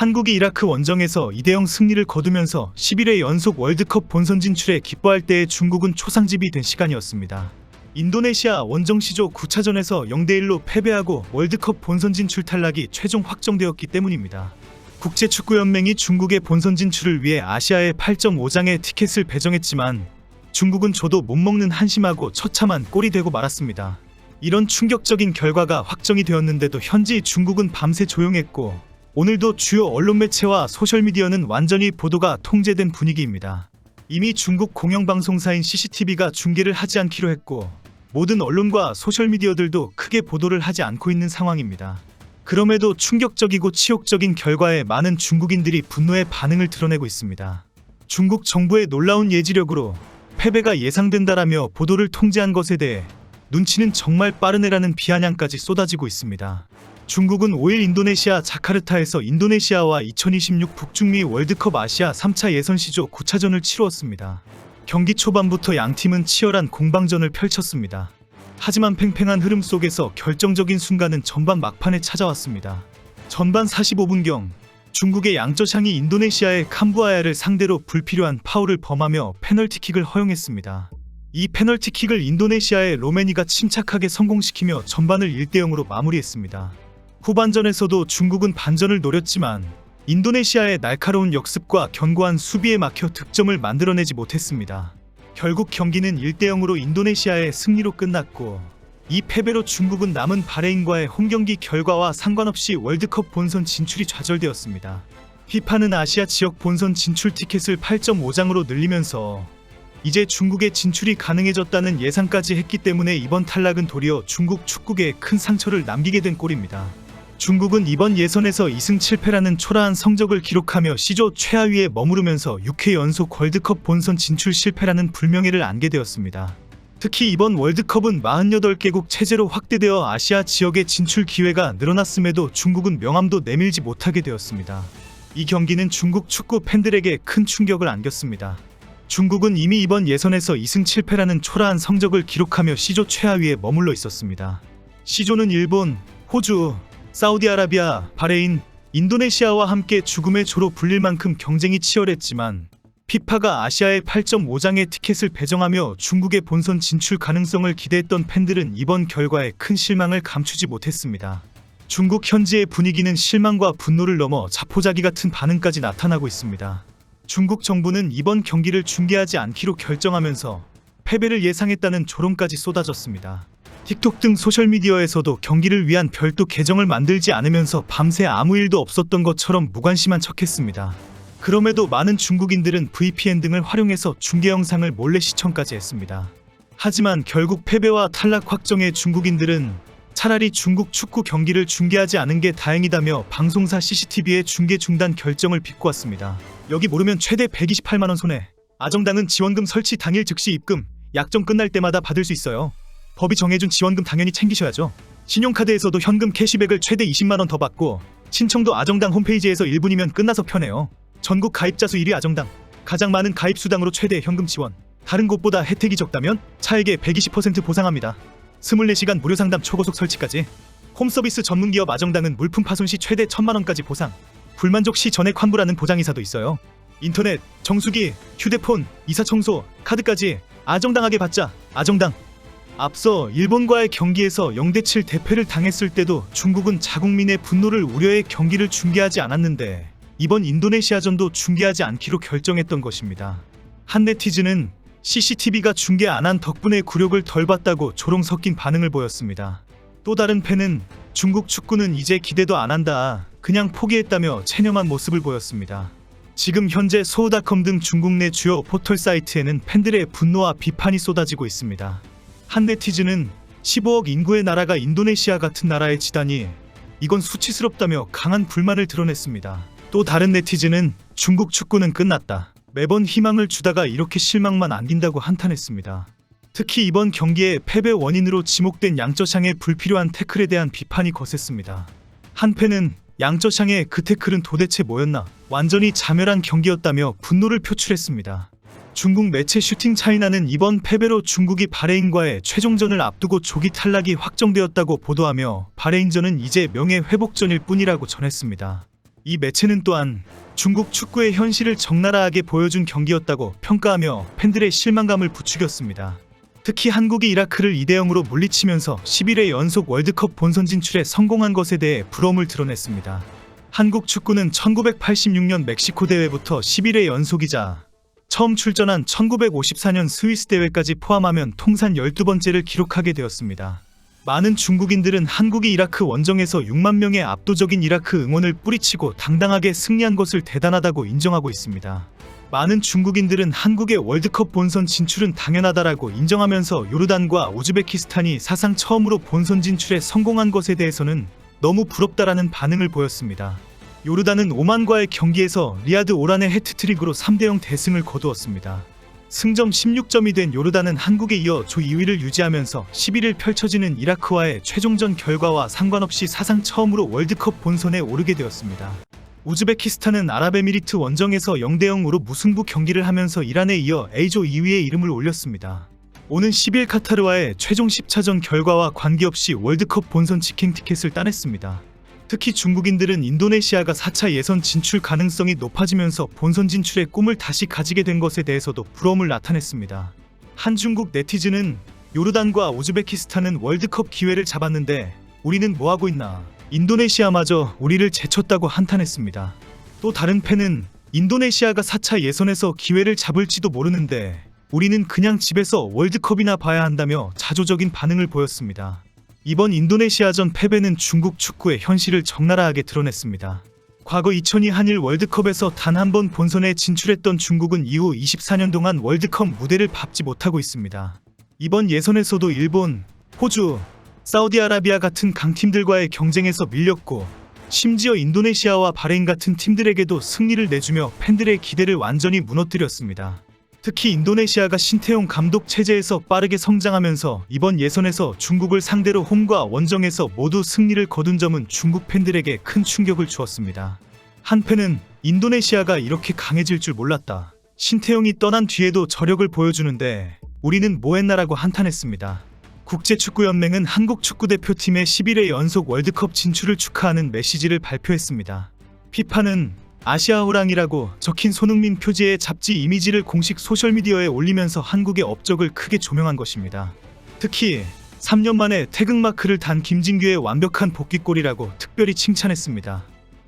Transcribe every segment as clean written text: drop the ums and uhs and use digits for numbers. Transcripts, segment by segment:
한국이 이라크 원정에서 2대0 승리를 거두면서 11회 연속 월드컵 본선 진출에 기뻐할 때에 중국은 초상집이 된 시간이었습니다. 인도네시아 원정 시조 9차전에서 0대1로 패배하고 월드컵 본선 진출 탈락이 최종 확정되었기 때문입니다. 국제축구연맹이 중국의 본선 진출을 위해 아시아의 8.5장의 티켓을 배정했지만 중국은 저도 못 먹는 한심하고 처참한 꼴이 되고 말았습니다. 이런 충격적인 결과가 확정이 되었는데도 현지 중국은 밤새 조용했고 오늘도 주요 언론 매체와 소셜미디어는 완전히 보도가 통제된 분위기입니다. 이미 중국 공영방송사인 CCTV가 중계를 하지 않기로 했고 모든 언론과 소셜미디어들도 크게 보도를 하지 않고 있는 상황입니다. 그럼에도 충격적이고 치욕적인 결과에 많은 중국인들이 분노의 반응을 드러내고 있습니다. 중국 정부의 놀라운 예지력으로 패배가 예상된다라며 보도를 통제한 것에 대해 눈치는 정말 빠르네라는 비아냥까지 쏟아지고 있습니다. 중국은 5일 인도네시아 자카르타에서 인도네시아와 2026 북중미 월드컵 아시아 3차 예선 시조 9차전을 치루었습니다. 경기 초반부터 양팀은 치열한 공방전을 펼쳤습니다. 하지만 팽팽한 흐름 속에서 결정적인 순간은 전반 막판에 찾아왔습니다. 전반 45분경 중국의 양저샹이 인도네시아의 캄부아야를 상대로 불필요한 파울을 범하며 페널티킥을 허용했습니다. 이 페널티킥을 인도네시아의 로메니가 침착하게 성공시키며 전반을 1대0으로 마무리했습니다. 후반전에서도 중국은 반전을 노렸지만 인도네시아의 날카로운 역습과 견고한 수비에 막혀 득점을 만들어내지 못했습니다. 결국 경기는 1대0으로 인도네시아의 승리로 끝났고 이 패배로 중국은 남은 바레인과의 홈경기 결과와 상관없이 월드컵 본선 진출이 좌절되었습니다. FIFA는 아시아 지역 본선 진출 티켓을 8.5장으로 늘리면서 이제 중국의 진출이 가능해졌다는 예상까지 했기 때문에 이번 탈락은 도리어 중국 축구계에 큰 상처를 남기게 된 꼴입니다. 중국은 이번 예선에서 2승 7패라는 초라한 성적을 기록하며 C조 최하위에 머무르면서 6회 연속 월드컵 본선 진출 실패라는 불명예를 안게 되었습니다. 특히 이번 월드컵은 48개국 체제로 확대되어 아시아 지역의 진출 기회가 늘어났음에도 중국은 명함도 내밀지 못하게 되었습니다. 이 경기는 중국 축구 팬들에게 큰 충격을 안겼습니다. 중국은 이미 이번 예선에서 2승 7패라는 초라한 성적을 기록하며 C조 최하위에 머물러 있었습니다. C조는 일본, 호주, 사우디아라비아, 바레인, 인도네시아와 함께 죽음의 조로 불릴 만큼 경쟁이 치열했지만 FIFA가 아시아의 8.5장의 티켓을 배정하며 중국의 본선 진출 가능성을 기대했던 팬들은 이번 결과에 큰 실망을 감추지 못했습니다. 중국 현지의 분위기는 실망과 분노를 넘어 자포자기 같은 반응까지 나타나고 있습니다. 중국 정부는 이번 경기를 중계하지 않기로 결정하면서 패배를 예상했다는 조롱까지 쏟아졌습니다. 틱톡 등 소셜미디어에서도 경기를 위한 별도 계정을 만들지 않으면서 밤새 아무 일도 없었던 것처럼 무관심한 척했습니다. 그럼에도 많은 중국인들은 VPN 등을 활용해서 중계 영상을 몰래 시청까지 했습니다. 하지만 결국 패배와 탈락 확정의 중국인들은 차라리 중국 축구 경기를 중계하지 않은 게 다행이다며 방송사 CCTV의 중계 중단 결정을 비꼬았습니다. 여기 모르면 최대 128만원 손해. 아정당은 지원금 설치 당일 즉시 입금, 약정 끝날 때마다 받을 수 있어요. 법이 정해준 지원금 당연히 챙기셔야죠. 신용카드에서도 현금 캐시백을 최대 20만원 더 받고 신청도 아정당 홈페이지에서 1분이면 끝나서 편해요. 전국 가입자 수 1위 아정당. 가장 많은 가입 수당으로 최대 현금 지원. 다른 곳보다 혜택이 적다면 차액의 120% 보상합니다. 24시간 무료 상담 초고속 설치까지. 홈서비스 전문기업 아정당은 물품 파손 시 최대 1000만원까지 보상. 불만족 시 전액 환불하는 보장이사도 있어요. 인터넷, 정수기, 휴대폰, 이사청소, 카드까지 아정당하게 받자. 아정당. 앞서 일본과의 경기에서 0대7 대패를 당했을 때도 중국은 자국민의 분노를 우려해 경기를 중계하지 않았는데 이번 인도네시아전도 중계하지 않기로 결정했던 것입니다. 한 네티즌은 CCTV가 중계 안 한 덕분에 굴욕을 덜 받다고 조롱 섞인 반응을 보였습니다. 또 다른 팬은 중국 축구는 이제 기대도 안 한다, 그냥 포기했다며 체념한 모습을 보였습니다. 지금 현재 소우닷컴 등 중국 내 주요 포털 사이트에는 팬들의 분노와 비판이 쏟아지고 있습니다. 한 네티즌은 15억 인구의 나라가 인도네시아 같은 나라에 지다니 이건 수치스럽다며 강한 불만을 드러냈습니다. 또 다른 네티즌은 중국 축구는 끝났다. 매번 희망을 주다가 이렇게 실망만 안긴다고 한탄했습니다. 특히 이번 경기의 패배 원인으로 지목된 양저샹의 불필요한 태클에 대한 비판이 거셌습니다. 한 팬은 양저샹의 그 태클은 도대체 뭐였나? 완전히 자멸한 경기였다며 분노를 표출했습니다. 중국 매체 슈팅 차이나는 이번 패배로 중국이 바레인과의 최종전을 앞두고 조기 탈락이 확정되었다고 보도하며 바레인전은 이제 명예회복전일 뿐이라고 전했습니다. 이 매체는 또한 중국 축구의 현실을 적나라하게 보여준 경기였다고 평가하며 팬들의 실망감을 부추겼습니다. 특히 한국이 이라크를 2대0으로 물리치면서 11회 연속 월드컵 본선 진출에 성공한 것에 대해 부러움을 드러냈습니다. 한국 축구는 1986년 멕시코 대회부터 11회 연속이자 처음 출전한 1954년 스위스 대회까지 포함하면 통산 12번째를 기록하게 되었습니다. 많은 중국인들은 한국이 이라크 원정에서 6만 명의 압도적인 이라크 응원을 뿌리치고 당당하게 승리한 것을 대단하다고 인정하고 있습니다. 많은 중국인들은 한국의 월드컵 본선 진출은 당연하다라고 인정하면서 요르단과 우즈베키스탄이 사상 처음으로 본선 진출에 성공한 것에 대해서는 너무 부럽다라는 반응을 보였습니다. 요르단은 오만과의 경기에서 리아드 오란의 해트트릭으로 3대0 대승을 거두었습니다. 승점 16점이 된 요르단은 한국에 이어 조 2위를 유지하면서 11일 펼쳐지는 이라크와의 최종전 결과와 상관없이 사상 처음으로 월드컵 본선에 오르게 되었습니다. 우즈베키스탄은 아랍에미리트 원정에서 0대0으로 무승부 경기를 하면서 이란에 이어 A조 2위에 이름을 올렸습니다. 오는 10일 카타르와의 최종 10차전 결과와 관계없이 월드컵 본선 직행 티켓을 따냈습니다. 특히 중국인들은 인도네시아가 4차 예선 진출 가능성이 높아지면서 본선 진출의 꿈을 다시 가지게 된 것에 대해서도 부러움을 나타냈습니다. 한 중국 네티즌은 요르단과 우즈베키스탄은 월드컵 기회를 잡았는데 우리는 뭐하고 있나? 인도네시아마저 우리를 제쳤다고 한탄했습니다. 또 다른 팬은 인도네시아가 4차 예선에서 기회를 잡을지도 모르는데 우리는 그냥 집에서 월드컵이나 봐야 한다며 자조적인 반응을 보였습니다. 이번 인도네시아전 패배는 중국 축구의 현실을 적나라하게 드러냈습니다. 과거 2002 한일 월드컵에서 단 한 번 본선에 진출했던 중국은 이후 24년 동안 월드컵 무대를 밟지 못하고 있습니다. 이번 예선에서도 일본, 호주, 사우디아라비아 같은 강팀들과의 경쟁에서 밀렸고 심지어 인도네시아와 바레인 같은 팀들에게도 승리를 내주며 팬들의 기대를 완전히 무너뜨렸습니다. 특히 인도네시아가 신태용 감독 체제에서 빠르게 성장하면서 이번 예선에서 중국을 상대로 홈과 원정에서 모두 승리를 거둔 점은 중국 팬들에게 큰 충격을 주었습니다. 한 팬은 인도네시아가 이렇게 강해질 줄 몰랐다. 신태용이 떠난 뒤에도 저력을 보여주는데 우리는 뭐 했나라고 한탄했습니다. 국제축구연맹은 한국 축구대표팀의 11회 연속 월드컵 진출을 축하하는 메시지를 발표했습니다. 피파는 아시아 호랑이라고 적힌 손흥민 표지의 잡지 이미지를 공식 소셜미디어에 올리면서 한국의 업적을 크게 조명한 것입니다. 특히 3년 만에 태극마크를 단 김진규의 완벽한 복귀골이라고 특별히 칭찬했습니다.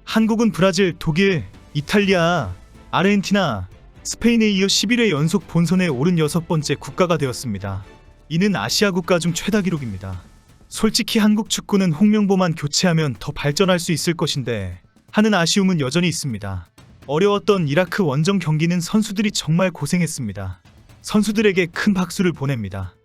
한국은 브라질, 독일, 이탈리아, 아르헨티나, 스페인에 이어 11회 연속 본선에 오른 6번째 국가가 되었습니다. 이는 아시아 국가 중 최다 기록입니다. 솔직히 한국 축구는 홍명보만 교체하면 더 발전할 수 있을 것인데 하는 아쉬움은 여전히 있습니다. 어려웠던 이라크 원정 경기는 선수들이 정말 고생했습니다. 선수들에게 큰 박수를 보냅니다.